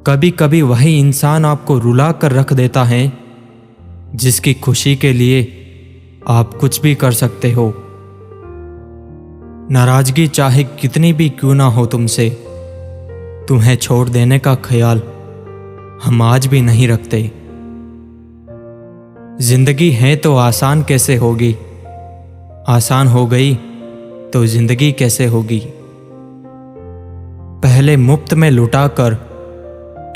कभी कभी वही इंसान आपको रुला कर रख देता है जिसकी खुशी के लिए आप कुछ भी कर सकते हो। नाराजगी चाहे कितनी भी क्यों ना हो तुमसे, तुम्हें छोड़ देने का ख्याल हम आज भी नहीं रखते। जिंदगी है तो आसान कैसे होगी, आसान हो गई तो जिंदगी कैसे होगी। पहले मुफ्त में लुटाकर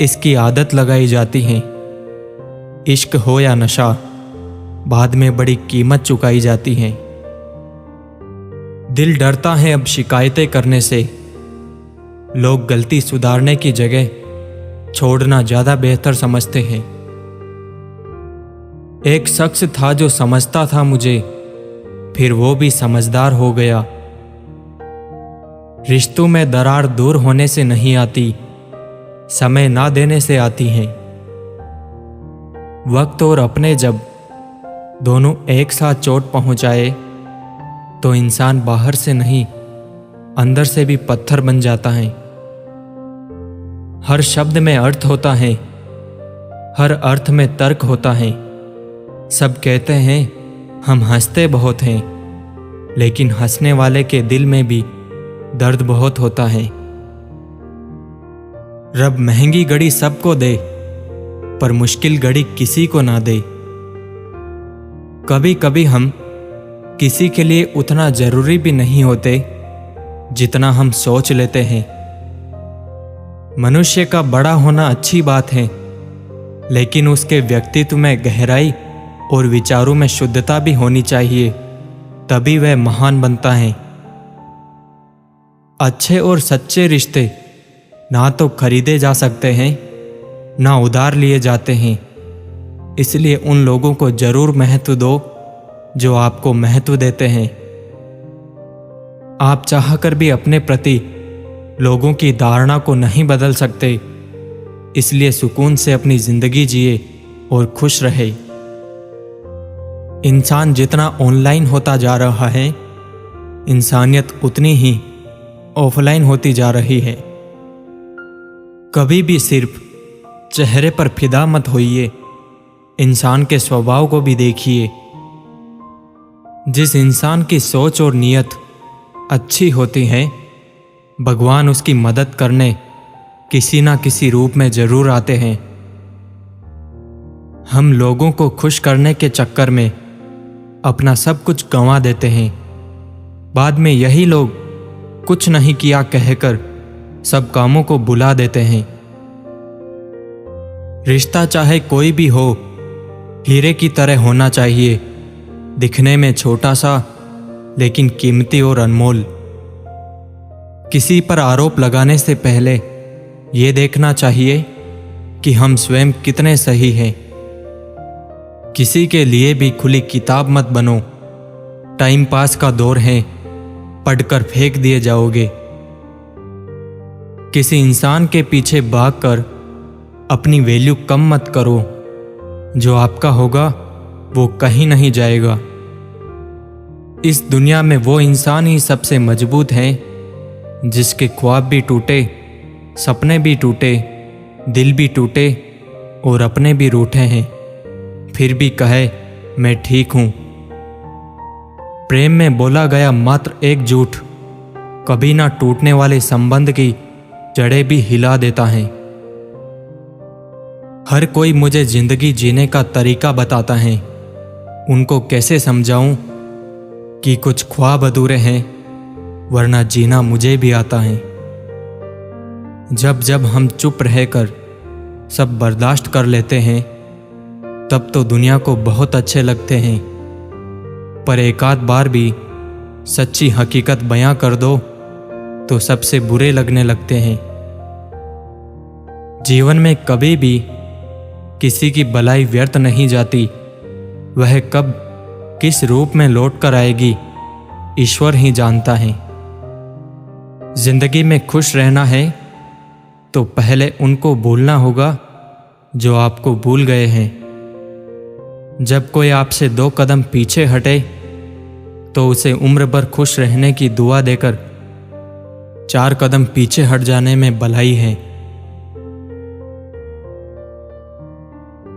इसकी आदत लगाई जाती है। इश्क हो या नशा, बाद में बड़ी कीमत चुकाई जाती है। दिल डरता है अब शिकायतें करने से, लोग गलती सुधारने की जगह छोड़ना ज्यादा बेहतर समझते हैं। एक शख्स था जो समझता था मुझे, फिर वो भी समझदार हो गया। रिश्तों में दरार दूर होने से नहीं आती, समय ना देने से आती है। वक्त और अपने जब दोनों एक साथ चोट पहुंचाए तो इंसान बाहर से नहीं अंदर से भी पत्थर बन जाता है। हर शब्द में अर्थ होता है, हर अर्थ में तर्क होता है। सब कहते हैं हम हंसते बहुत हैं, लेकिन हंसने वाले के दिल में भी दर्द बहुत होता है। रब महंगी घड़ी सबको दे, पर मुश्किल घड़ी किसी को ना दे। कभी कभी हम किसी के लिए उतना जरूरी भी नहीं होते जितना हम सोच लेते हैं। मनुष्य का बड़ा होना अच्छी बात है, लेकिन उसके व्यक्तित्व में गहराई और विचारों में शुद्धता भी होनी चाहिए, तभी वह महान बनता है। अच्छे और सच्चे रिश्ते ना तो खरीदे जा सकते हैं, ना उधार लिए जाते हैं। इसलिए उन लोगों को जरूर महत्व दो जो आपको महत्व देते हैं। आप चाहकर भी अपने प्रति लोगों की धारणा को नहीं बदल सकते, इसलिए सुकून से अपनी जिंदगी जिए और खुश रहे। इंसान जितना ऑनलाइन होता जा रहा है, इंसानियत उतनी ही ऑफलाइन होती जा रही है। कभी भी सिर्फ चेहरे पर फिदा मत होइए, इंसान के स्वभाव को भी देखिए। जिस इंसान की सोच और नीयत अच्छी होती है, भगवान उसकी मदद करने किसी ना किसी रूप में जरूर आते हैं। हम लोगों को खुश करने के चक्कर में अपना सब कुछ गंवा देते हैं। बाद में यही लोग कुछ नहीं किया कहकर सब कामों को भुला देते हैं। रिश्ता चाहे कोई भी हो, हीरे की तरह होना चाहिए, दिखने में छोटा सा लेकिन कीमती और अनमोल। किसी पर आरोप लगाने से पहले ये देखना चाहिए कि हम स्वयं कितने सही हैं। किसी के लिए भी खुली किताब मत बनो, टाइम पास का दौर है, पढ़कर फेंक दिए जाओगे। किसी इंसान के पीछे भागकर अपनी वैल्यू कम मत करो, जो आपका होगा वो कहीं नहीं जाएगा। इस दुनिया में वो इंसान ही सबसे मजबूत है जिसके ख्वाब भी टूटे, सपने भी टूटे, दिल भी टूटे और अपने भी रूठे हैं, फिर भी कहे मैं ठीक हूं। प्रेम में बोला गया मात्र एक झूठ कभी ना टूटने वाले संबंध की जड़ें भी हिला देता है। हर कोई मुझे जिंदगी जीने का तरीका बताता है, उनको कैसे समझाऊं कि कुछ ख्वाब अधूरे हैं, वरना जीना मुझे भी आता है। जब जब हम चुप रहकर सब बर्दाश्त कर लेते हैं, तब तो दुनिया को बहुत अच्छे लगते हैं, पर एक आध बार भी सच्ची हकीकत बयां कर दो तो सबसे बुरे लगने लगते हैं। जीवन में कभी भी किसी की भलाई व्यर्थ नहीं जाती, वह कब किस रूप में लौट कर आएगी ईश्वर ही जानता है। जिंदगी में खुश रहना है तो पहले उनको भूलना होगा जो आपको भूल गए हैं। जब कोई आपसे 2 कदम पीछे हटे तो उसे उम्र भर खुश रहने की दुआ देकर 4 कदम पीछे हट जाने में भलाई है।